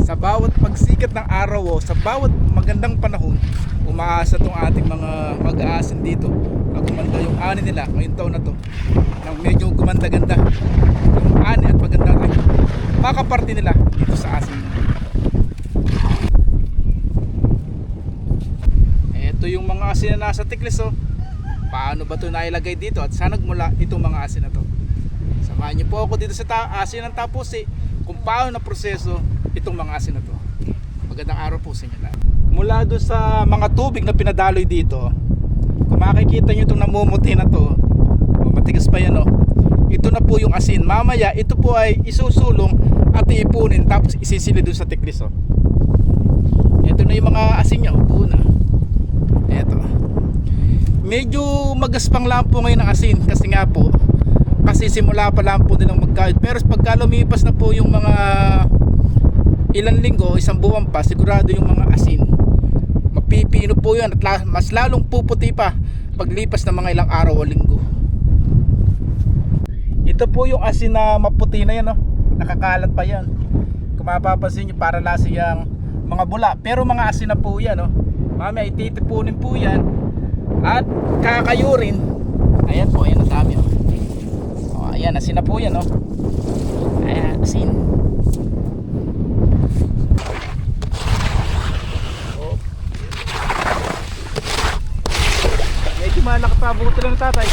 Sa bawat pagsikat ng araw o sa bawat magandang panahon, umaasa tong ating mga mag-aasin dito na gumanda yung ani nila ngayong taon na to, nang medyo gumanda-ganda yung ani at maganda rin makaparte nila dito sa asin. Ito yung mga asin na nasa tiklis. Paano ba ito nailagay dito at saan nagmula itong mga asin na to? Samahan niyo po ako dito sa asin ng Tapusi kung paano na proseso itong mga asin na to. Magandang araw po sa inyo lahat. Mula doon sa mga tubig na pinadaloy dito, kung makikita nyo itong namumuti na to, matigas pa yan, ito na po yung asin. Mamaya ito po ay isusulong at iipunin tapos isisili doon sa tiklis. Ito na yung mga asin niya. Upo na. Ito. Medyo magaspang lang po ngayon ang asin kasi nga po, kasi simula pa lang po nilang magkahit. Pero pagka lumipas na po yung mga ilang linggo, isang buwan pa, sigurado yung mga asin mapipino po yan at mas lalong puputi pa paglipas ng mga ilang araw o linggo. Ito po yung asin na maputi na yan, nakakalat pa yan. Kung mapapansin nyo, para lasa yung mga bula, pero mga asin na po yan. Mamaya ititipunin po yan at kakayurin. Ayan po, ayan ang dami. Ayan, asin na po yan. Ayan, asin. Medyo malaki pa, buto lang tatay.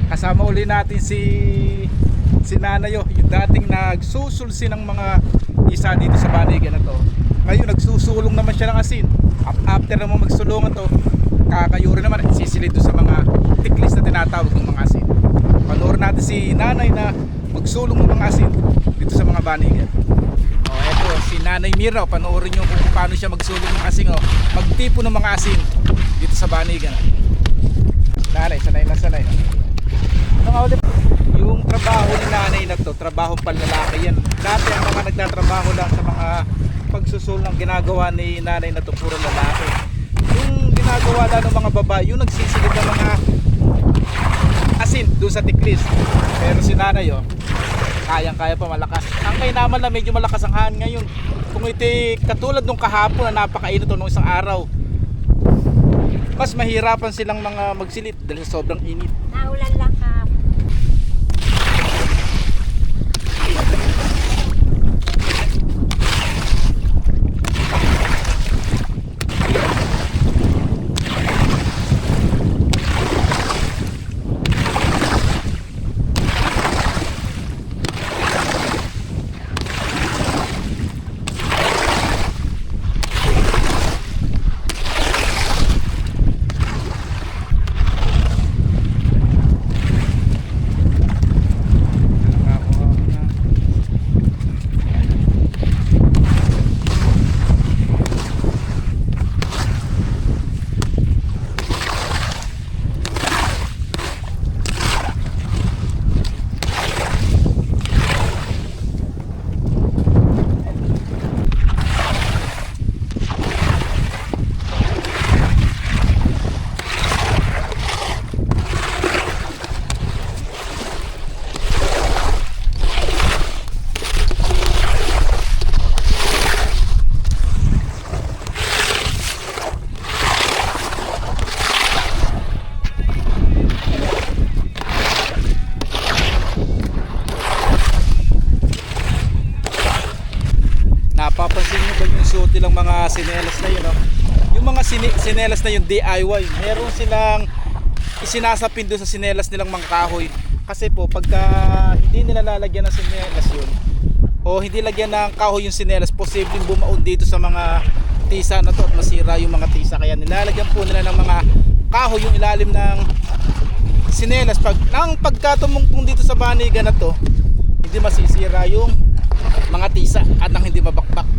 Kasama uli natin si Nanayo, yung dating nagsusulsi ng mga isa dito sa Banigan na to. Ngayon nagsusulong naman siya ng asin. After naman magsulungan to, kakayuri naman, sisilid doon sa mga tiklis na tinatawag ng mga asin. Panoorin natin si Nanay na magsulong ng mga asin dito sa mga Banigan. Eto si Nanay Mira, panoorin nyo kung paano siya magsulong ng asin, magtipo ng mga asin dito sa Banigan. Nanay, sanay na sanay. Yung trabaho ni Nanay na to, trabahong panlalaki yan. Dati ang mga nagtatrabaho lang sa mga pagsusul ng ginagawa ni Nanay na to, puro lalaki. Yung ginagawa lang ng mga babae, yung nagsisilid ng mga asin doon sa tiklis. Pero si Nanay, kayang-kaya pa, malakas. Ang kay naman na medyo malakas ang hangin ngayon. Kung ito katulad nung kahapon na napakainit nung isang araw, mas mahirapan silang mga magsilid dahil sa sobrang init. Naulan lang ka. nilang mga sinelas na yun, no? Yung mga sinelas na yung DIY, meron silang isinasapin doon sa sinelas nilang mga kahoy. Kasi po pagka hindi nila lalagyan ng sinelas yun, o hindi lagyan ng kahoy yung sinelas, posibleng bumaon dito sa mga tisa na to at masira yung mga tisa. Kaya nilalagyan po nila ng mga kahoy yung ilalim ng sinelas. Nang pagkatumungtong dito sa banigan na to, hindi masisira yung mga tisa at nang hindi mabakbak.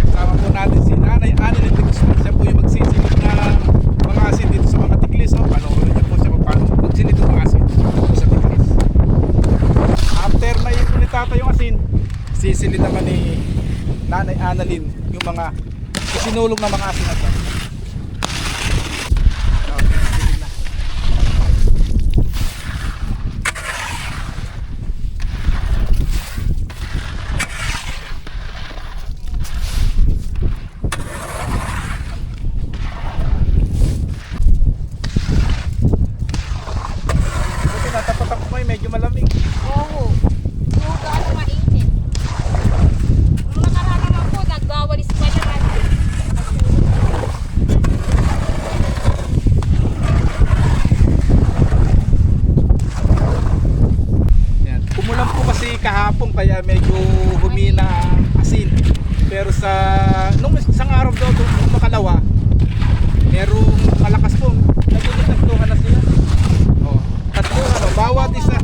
Kasama po natin si Nanay Annalyn de Guzman. Siya po yung magsisilid ng mga asin dito sa mga tiklis. Panoorin niyo po siya kung paano magsilid ng mga asin dito sa tiklis. After na ipon ni Tata yung asin, sisilid naman ni Nanay Annalyn yung mga isinulong na mga asin na to. Medyo malamig. Oo. Yung gaano mainit. Nung nakaraan naman po, nagwawalis pa naman. Yan. Kumulan po kasi kahapon kaya medyo humina ang asin. Pero nung isang araw daw nung makalawa, merong malakas po. Nagtatagtuhan na sila. Oh, tatluhan o bawat isa.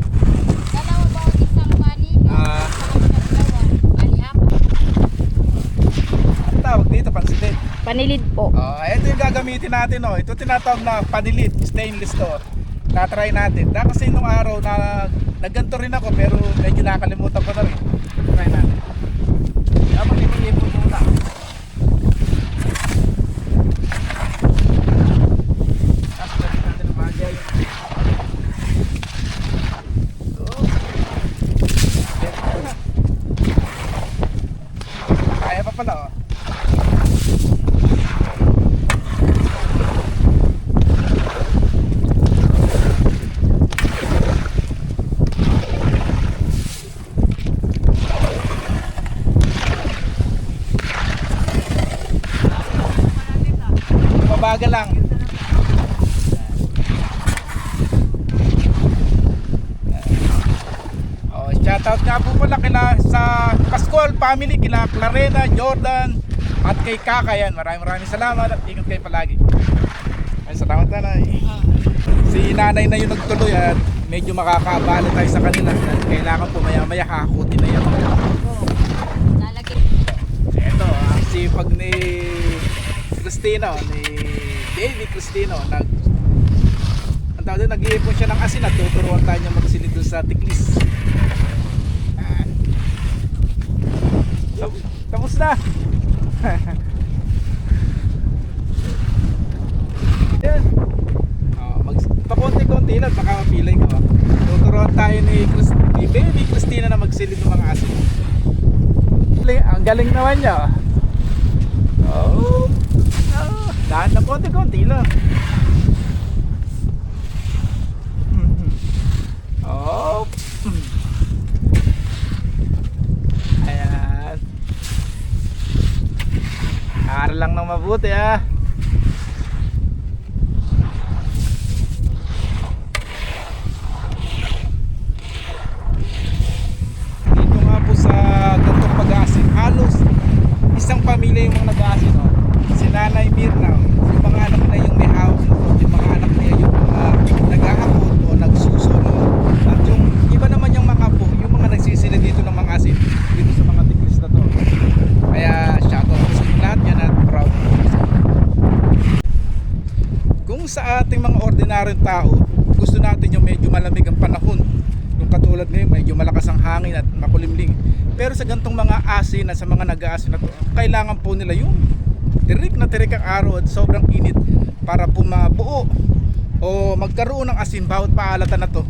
Dalawa bawat isang panig. Dalawa. Bali, apat. Ang tawag dito, pansitin. Panilid po. Ito yung gagamitin natin. Ito tinatawag na panilid, stainless to. Tatry natin. Kasi nung araw na nagganto rin ako pero medyo nakalimutan ko na rin. Try natin. Habang ipon muna. Tapos gawin natin ang bagay. Kaya pa pala mabagal lang. Shoutout nga po pala sa Pascual family, kila Clarena, Jordan at kay Kaka. Yan, maraming salamat at ingat kayo palagi. Ay, salamat nanay. Si nanay na yung nagtuloy at medyo makakabala tayo sa kanila. Kailangan po maya hakutin na yan. Lalagay. Ito, ang sipag ni Cristino, ni David Cristino. Ang tawag doon, nag-iipon siya ng asin at tuturuan tayo niya magsilid doon sa tiklis. Tapos na. Yan. Pakonti-konti lang baka mapilay ka. Tuturuan tayo ni Baby Cristina na magsilid ng mga asin. Ang galing naman niya. Dahan na konti-konti lang. Ayan. Aral lang ng mabuti Dito nga po sa gantong pag-aasin, halos isang pamilya yung mga nag-aasin. Si Nanay Mirna, yung mga anak na yung may hawak na to, yung mga anak niya yung mga nag-aakot o nagsusulo. At yung iba naman yung mga po, yung mga nagsisila dito ng mga asin dito sa mga tiklis na to. Kaya shoutout po sa lahat yan at proud po. Kung sa ating mga ordinaryong tao, gusto natin yung medyo malamig ang panahon. Yung katulad ngayon, medyo malakas ang hangin at makulimlim. Pero sa gantong mga asin at sa mga nag-aasin na to, kailangan po nila yung tirik na tirik ang araw at sobrang init para po mabuo o magkaroon ng asin bawat paalatan na to.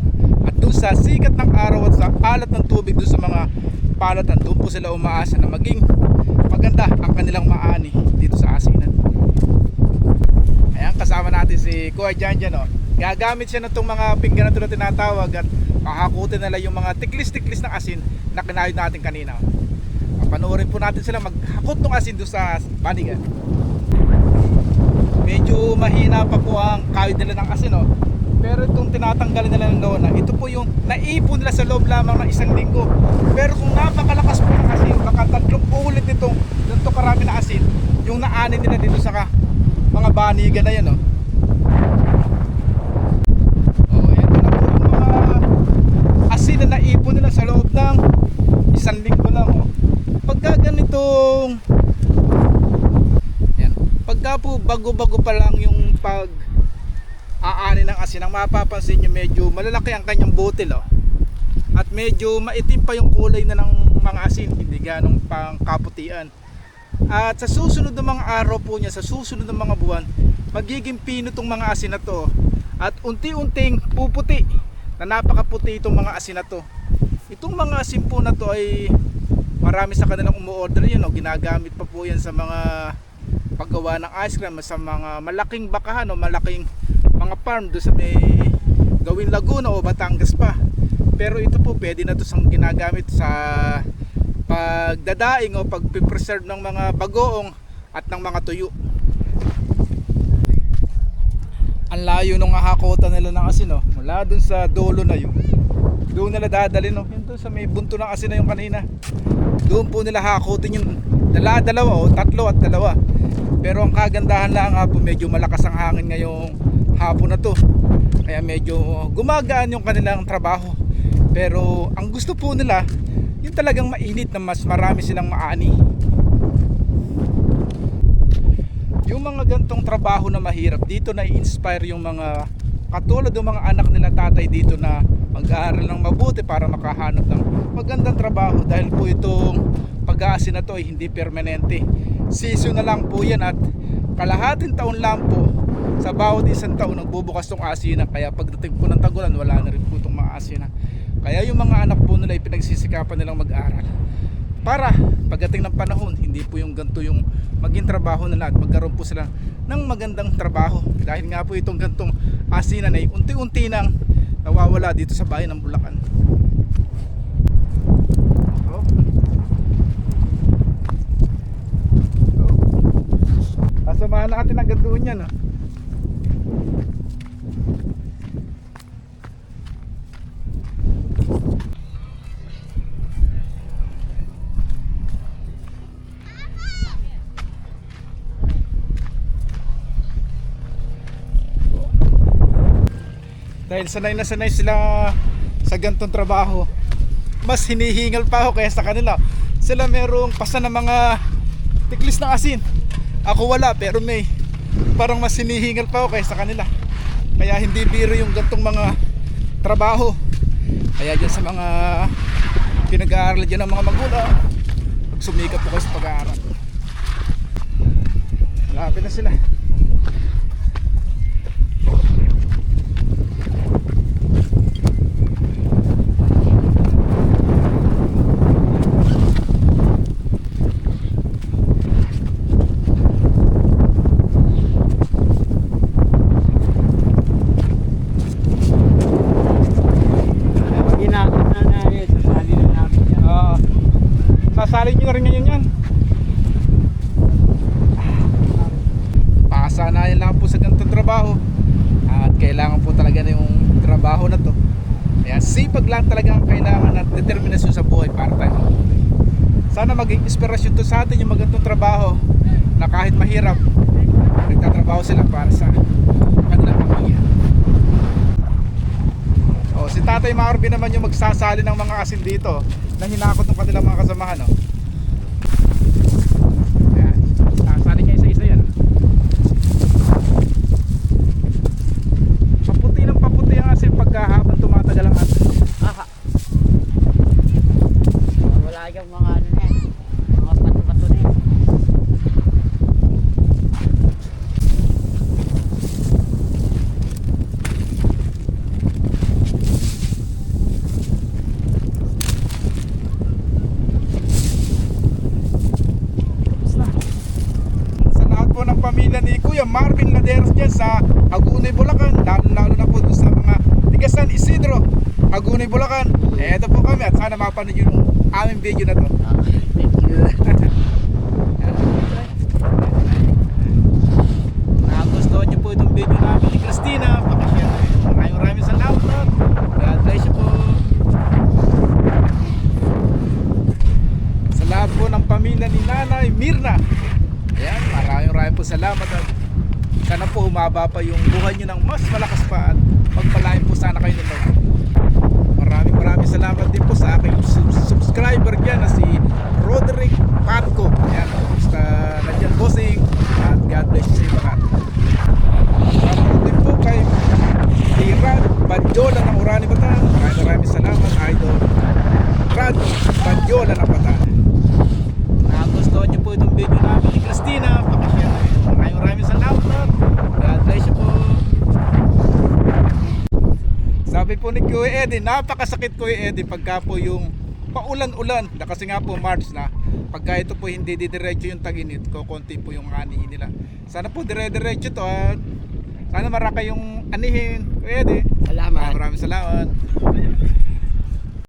At doon sa sikat ng araw at sa alat ng tubig doon sa mga paalatan, doon po sila umaasa na maging maganda ang kanilang maani dito sa asinan. Ayan, kasama natin si Kuya Janjan, no? Gagamit siya ng itong mga pinggan na ito na tinatawag at kakakutin nila yung mga tiklis-tiklis ng asin na kinayod natin kanina. Panoorin po natin sila maghakot ng asin doon sa banigan. Medyo mahina pa po ang kayod nila ng asin, no? Pero itong tinatanggalin nila ng lona, ito po yung naipon nila sa loob lamang ng isang linggo. Pero kung napakalakas po ng asin, baka 3 ulit itong ganito karami na asin yung naanin nila dito sa mga banigan na yan, no? Oh, eto na po yung mga asin na naipon nila sa loob ng isang linggo lang, oh. Pagka ganitong yan, pagka po bago-bago pa lang yung pag aanin ng asin, ang mapapansin nyo medyo malalaki ang kanyang butil, oh. At medyo maitim pa yung kulay na ng mga asin, hindi ganong pang kaputian. At sa susunod ng mga araw po niya, sa susunod ng mga buwan, magiging pino tong mga asin na to. At unti-unting puputi, na napakaputi itong mga asin na to. Itong mga asin po na to ay marami sa kanilang umu-order yun, no? Ginagamit pa po yan sa mga paggawa ng ice cream, sa mga malaking bakahan o malaking mga farm doon sa may gawin Laguna o Batangas pa. Pero ito po pwede na to sang ginagamit sa pagdadaing o pagpipreserve ng mga bagoong at ng mga tuyo. Ang layo nung hahakotan nila ng asin, no? Mula dun sa dulo na yun, doon nila dadalhin, no? Yun doon sa may bunto ng asin na yung kanina, doon po nila hahakotin yung dalawa o 3 at 2. Pero ang kagandahan lang nga po, medyo malakas ang hangin ngayong hapon na to, kaya medyo gumagaan yung kanilang trabaho. Pero ang gusto po nila yung talagang mainit na mas marami silang maani. Yung mga gantong trabaho na mahirap, dito na i-inspire yung mga katulad ng mga anak nila tatay dito na mag-aaral ng mabuti para makahanap ng magandang trabaho, dahil po itong pag-aasin na to ay hindi permanente. Season na lang po yan at kalahating taon lang po sa bawat isang taon nagbubukas tong asinan, kaya pagdating po ng tagulan wala na rin po itong mga asinan. Kaya yung mga anak po nila ay pinagsisikapan nilang mag-aral para pagdating ng panahon hindi po yung ganito yung maging trabaho nila at magkaroon po sila ng magandang trabaho, dahil nga po itong gantong asinan ay unti-unti nang nawawala dito sa bayan ng Bulacan. Samahan natin ang gantuon yan, no? Dahil sanay na sanay sila sa gantong trabaho, mas hinihingal pa ako kaya sa kanila. Sila merong pasa ng mga tiklis ng asin, ako wala, pero may parang mas hinihingal pa ako kaya sa kanila. Kaya hindi biro yung gantong mga trabaho. Kaya dyan sa mga pinag-aaral dyan ng mga magulang, magsumikap po kayo sa pag-aaral. Malapit na sila. Sasalin nyo na rin ngayon yan. Pakasanayan lang po sa ganitong trabaho, at kailangan po talaga na yung trabaho na to. Kaya sipag lang talaga ang kailangan at determinasyon sa buhay para tayo. Sana maging inspirasyon to sa atin yung magandang trabaho, na kahit mahirap nagtatrabaho sila para sa kanilang pamilya. O, si Tatay Marvin naman yung magsasali ng mga asin dito na hinakot ng kanilang mga kasamahan, no? Ayan, sasali niya isa-isa yan. Paputi ng paputi ang asin pagkahabang tumatagal ang asin. Aha. Wala yung mga ano na yan, mga pato-pato na yan. Marvin Laderos dyan sa Hagonoy, Bulacan. Lalo na po dun sa mga tiga San Isidro, Hagonoy, Bulacan. Eto po kami at sana mapanood yung aming video na to. Thank you. Nagustuhan niyo po itong video namin ni Christina, pakishare. Maraming salamat. God bless you po. Sa lahat po ng pamilya ni Nanay Mirna. Ayan, maraming po salamat at sana po humaba pa yung buhay niyo ng mas malakas pa at pagpalain po sana kayo nito. Maraming salamat din po sa aking subscriber dyan na si Roderick Patco. Ayan, basta nandiyan bossing at God bless you sa iyo lahat. Salamat din po kay Rad Badyola ng Orani Bataan. Maraming salamat idol Rad Badyola ng Bataan. Nagustuhan niyo po itong video namin ni Christina, pakishare. Maraming salamat. God bless you po. Sabi po ni Kuya Eddie, napakasakit Kuya Eddie pagka po yung paulan-ulan na kasi nga po March na. Pagka ito po hindi didiretso yung tag-init, kukunti po yung anihin nila. Sana po dire-diretso to at sana maraka yung anihin Kuya Eddie. Salamat. Maraming salamat.